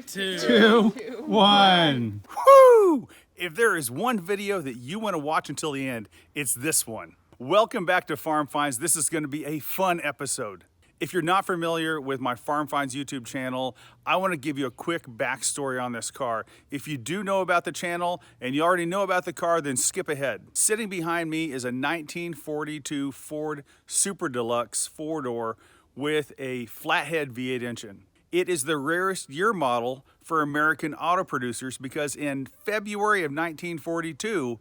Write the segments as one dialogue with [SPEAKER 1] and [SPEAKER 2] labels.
[SPEAKER 1] 2, 1. Woo! If there is one video that you want to watch until the end, it's this one. Welcome back to Farm Finds. This is going to be a fun episode. If you're not familiar with my Farm Finds YouTube channel, I want to give you a quick backstory on this car. If you do know about the channel and you already know about the car, then skip ahead. Sitting behind me is a 1942 Ford Super DeLuxe Fordor with a flathead V8 engine. It is the rarest year model for American auto producers because in February of 1942,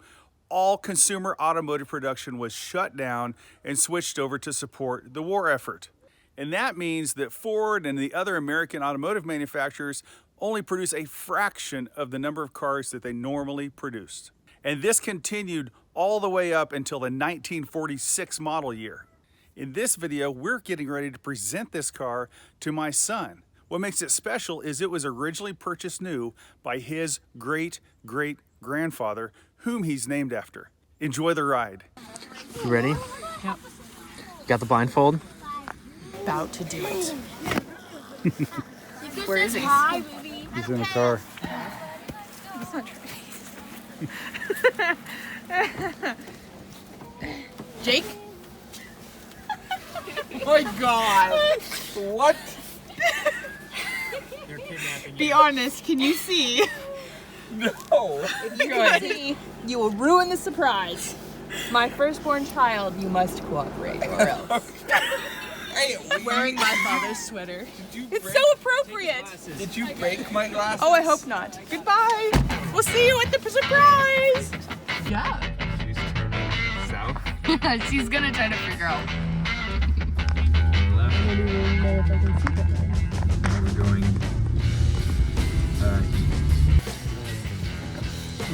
[SPEAKER 1] all consumer automotive production was shut down and switched over to support the war effort. And that means that Ford and the other American automotive manufacturers only produce a fraction of the number of cars that they normally produced. And this continued all the way up until the 1946 model year. In this video, we're getting ready to present this car to my son. What makes it special is it was originally purchased new by his great-great-grandfather, whom he's named after. Enjoy the ride.
[SPEAKER 2] You ready?
[SPEAKER 3] Yep.
[SPEAKER 2] Got the blindfold?
[SPEAKER 3] About to do it. Where is he?
[SPEAKER 1] He's in the car.
[SPEAKER 3] He's not trying. Jake? Oh my god.
[SPEAKER 4] What?
[SPEAKER 3] Be honest, can you see?
[SPEAKER 4] No.
[SPEAKER 3] If you can see, you will ruin the surprise. My firstborn child, you must cooperate or else.
[SPEAKER 4] Hey,
[SPEAKER 3] Wearing my father's sweater. It's
[SPEAKER 4] break-
[SPEAKER 3] so appropriate.
[SPEAKER 4] Did you break my glasses?
[SPEAKER 3] Oh, I hope not. Goodbye. We'll see you at the surprise. Yeah.
[SPEAKER 4] She's turning south.
[SPEAKER 5] She's gonna try to figure out.
[SPEAKER 4] We're going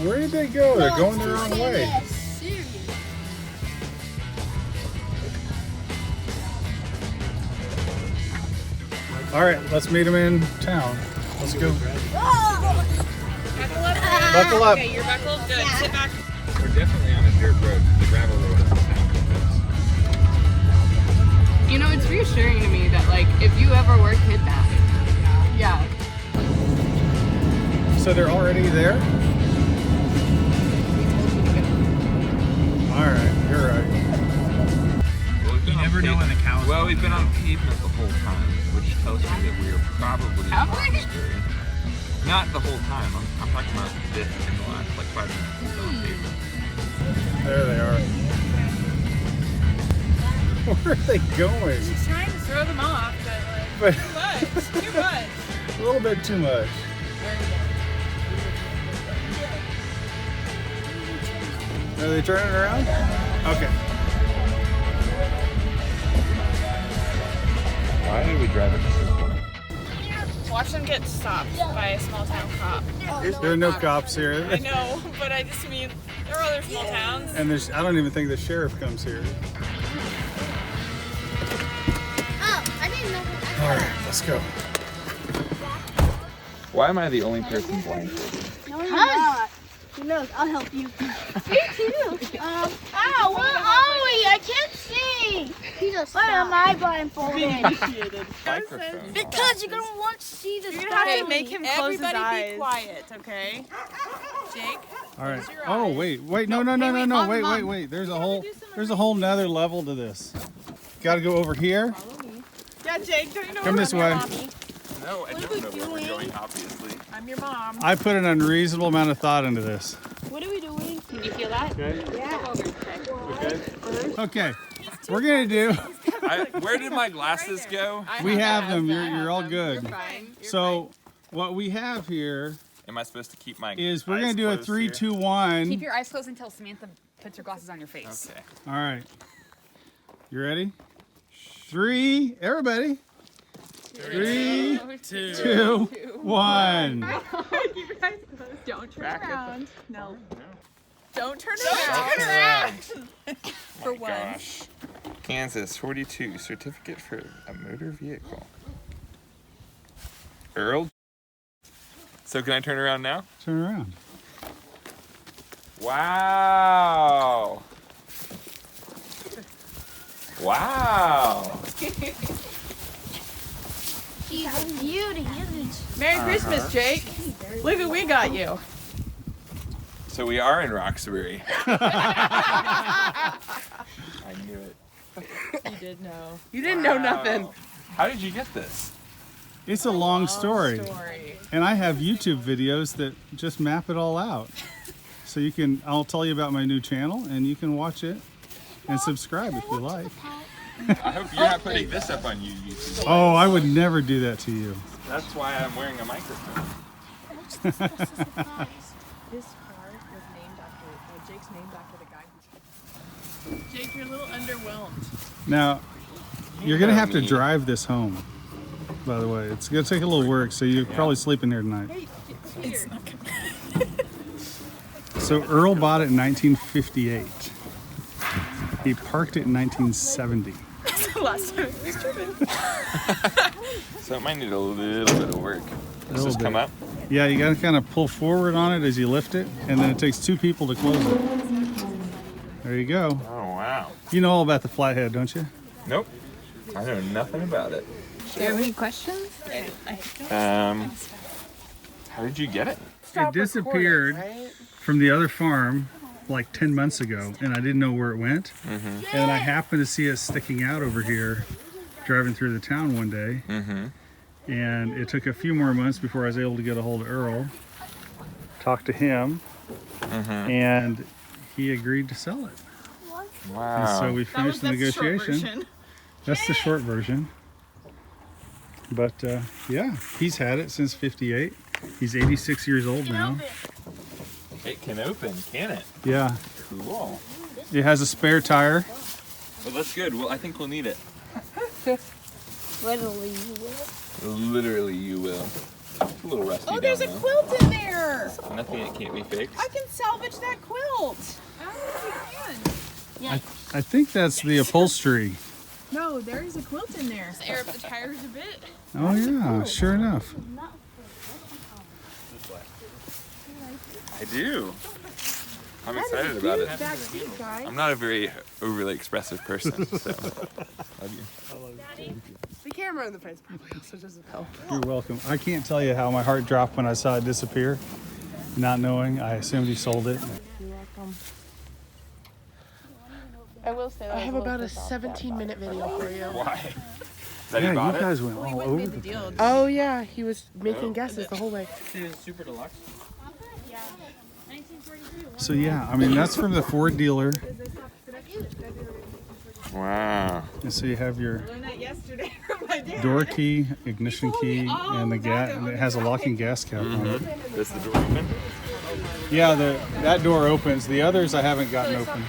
[SPEAKER 1] Where did they go? They're going the wrong way. All right, let's meet them in town. Let's go. Buckle up.
[SPEAKER 3] Okay, you're buckled. Good. Sit back.
[SPEAKER 4] We're definitely on a dirt road. The gravel road doesn't sound like this.
[SPEAKER 5] You know, it's reassuring to me that, like, if you ever were kidnapped, yeah.
[SPEAKER 1] So they're already there? All right, you're right.
[SPEAKER 4] Well,
[SPEAKER 2] You never know when the cows
[SPEAKER 4] Well,
[SPEAKER 2] come
[SPEAKER 4] we've been
[SPEAKER 2] in.
[SPEAKER 4] on pavement the whole time, which tells me that we are probably
[SPEAKER 5] Have we?
[SPEAKER 4] on scary. Not the whole time. I'm talking about this in the last like 5 minutes. We've been on pavement.
[SPEAKER 1] There they are. Where are they going?
[SPEAKER 3] She's trying to throw them off, but like,
[SPEAKER 1] But
[SPEAKER 3] too much.
[SPEAKER 1] a little bit too much. Are they turning around? Okay.
[SPEAKER 4] Why did we drive it this way?
[SPEAKER 3] Watch them get stopped by a small town cop.
[SPEAKER 1] There are no cops here.
[SPEAKER 3] I know, but I just mean there are other small towns.
[SPEAKER 1] And I don't even think the sheriff comes here.
[SPEAKER 6] Oh, I didn't know that.
[SPEAKER 1] All right, let's go.
[SPEAKER 4] Why am I the only person blindfolded?
[SPEAKER 6] No, you're not. Who knows? I'll help you. Me too. Ow, where are we? I can't see. Why am I blindfolded?
[SPEAKER 4] Microphone.
[SPEAKER 6] Because you're gonna want to see the
[SPEAKER 3] You're gonna have to make him close his eyes. Everybody be quiet, okay? Jake?
[SPEAKER 1] All right.
[SPEAKER 3] your
[SPEAKER 1] Oh,
[SPEAKER 3] eyes.
[SPEAKER 1] wait.
[SPEAKER 6] Hey,
[SPEAKER 1] No.
[SPEAKER 6] wait, Mom,
[SPEAKER 1] Wait.
[SPEAKER 6] Mom.
[SPEAKER 1] There's a whole nother level to this. Got to go over here.
[SPEAKER 3] Yeah, Jake, don't you know
[SPEAKER 1] Come
[SPEAKER 3] where
[SPEAKER 1] this
[SPEAKER 3] I'm
[SPEAKER 1] way.
[SPEAKER 3] your mommy?
[SPEAKER 4] No, I don't know where we're going, obviously.
[SPEAKER 3] I'm your mom.
[SPEAKER 1] I put an unreasonable amount of thought into this.
[SPEAKER 6] What are we doing?
[SPEAKER 5] Can you feel that?
[SPEAKER 1] Okay. We're going to do.
[SPEAKER 4] Where did my glasses go?
[SPEAKER 1] We have them. You're all good.
[SPEAKER 3] You're fine. You're
[SPEAKER 1] So what we have here
[SPEAKER 4] Am I supposed to keep my
[SPEAKER 1] is we're
[SPEAKER 4] eyes
[SPEAKER 1] going to do a
[SPEAKER 4] closed
[SPEAKER 1] 3,
[SPEAKER 4] here?
[SPEAKER 1] 2, 1.
[SPEAKER 5] Keep your eyes closed until Samantha puts her glasses on your face.
[SPEAKER 4] Okay.
[SPEAKER 1] All right. You ready? 3. Everybody. 3, 2, 1.
[SPEAKER 3] Keep your eyes closed. Don't turn
[SPEAKER 4] Back up.
[SPEAKER 3] around. No. Don't turn
[SPEAKER 4] Turn
[SPEAKER 3] around.
[SPEAKER 4] around.
[SPEAKER 3] For
[SPEAKER 4] My
[SPEAKER 3] once.
[SPEAKER 4] gosh. Kansas 42 certificate for a motor vehicle. Earl. So can I turn around now?
[SPEAKER 1] Turn around.
[SPEAKER 4] Wow. Wow.
[SPEAKER 6] She's a beauty, isn't she?
[SPEAKER 3] Merry Christmas, Jake. Look what we got you.
[SPEAKER 4] So we are in Roxbury. I knew it.
[SPEAKER 3] You did know.
[SPEAKER 5] You didn't know nothing.
[SPEAKER 4] How did you get this?
[SPEAKER 1] It's a long story. And I have YouTube videos that just map it all out. So I'll tell you about my new channel and you can watch it and subscribe if you like.
[SPEAKER 4] I hope you're not putting this up on YouTube.
[SPEAKER 1] Oh, I would never do that to you.
[SPEAKER 4] That's why I'm wearing a microphone.
[SPEAKER 3] This car was named after, Jake's named after the guy who... Jake, you're a little underwhelmed.
[SPEAKER 1] Now, you're going to have to drive this home, by the way. It's going to take a little work, so you'll probably sleep in here tonight.
[SPEAKER 3] It's not gonna...
[SPEAKER 1] So Earl bought it in 1958. He parked it in 1970.
[SPEAKER 3] Last time it was driven.
[SPEAKER 4] So it might need a little bit of work. Does this come up?
[SPEAKER 1] Yeah, you got to kind of pull forward on it as you lift it, and then it takes 2 people to close it. There you go.
[SPEAKER 4] Oh, wow.
[SPEAKER 1] You know all about the flathead, don't you?
[SPEAKER 4] Nope. I know nothing about it.
[SPEAKER 5] Do you have any questions?
[SPEAKER 4] How did you get it?
[SPEAKER 1] It disappeared from the other farm like 10 months ago, and I didn't know where it went. And I happened to see it sticking out over here driving through the town one day. And it took a few more months before I was able to get a hold of Earl, talk to him, and he agreed to sell it.
[SPEAKER 4] Wow.
[SPEAKER 1] And so we finished the negotiation. That's the short version. But yeah, he's had it since '58. He's 86 years old now.
[SPEAKER 4] It can open, can it?
[SPEAKER 1] Yeah.
[SPEAKER 4] Cool.
[SPEAKER 1] It has a spare tire.
[SPEAKER 4] Well, that's good. Well, I think we'll need it.
[SPEAKER 6] Literally, you will.
[SPEAKER 4] Literally, you will. It's a little rusty.
[SPEAKER 3] Oh, there's a
[SPEAKER 4] down,
[SPEAKER 3] quilt in there.
[SPEAKER 4] though. Nothing that can't be fixed.
[SPEAKER 3] I can salvage that quilt. I don't know if you can.
[SPEAKER 1] I think that's the upholstery.
[SPEAKER 3] No, there is a quilt in there. Just air up the tires a bit.
[SPEAKER 1] Oh yeah, sure enough.
[SPEAKER 4] I do. I'm excited about it.
[SPEAKER 3] Back seat, guys.
[SPEAKER 4] I'm not a very overly expressive person, so love you.
[SPEAKER 5] The camera in the face probably also doesn't help.
[SPEAKER 1] You're welcome. I can't tell you how my heart dropped when I saw it disappear. Not knowing, I assumed he sold it.
[SPEAKER 5] You're welcome.
[SPEAKER 3] I will say that
[SPEAKER 5] I have about a 17-minute video for you.
[SPEAKER 4] Why? That
[SPEAKER 1] Yeah,
[SPEAKER 4] you bought
[SPEAKER 1] you
[SPEAKER 4] it?
[SPEAKER 1] guys went all over
[SPEAKER 3] made
[SPEAKER 1] the
[SPEAKER 3] the deal.
[SPEAKER 5] Oh yeah, he was making guesses the whole way.
[SPEAKER 2] Super DeLuxe.
[SPEAKER 1] So yeah, I mean that's from the Ford dealer.
[SPEAKER 4] Wow.
[SPEAKER 1] And so you have your
[SPEAKER 3] Learned that yesterday from my dad.
[SPEAKER 1] door key, ignition key, and the gas. It has a locking gas cap on it.
[SPEAKER 4] Does the door open?
[SPEAKER 1] Yeah, that door opens. The others I haven't gotten open.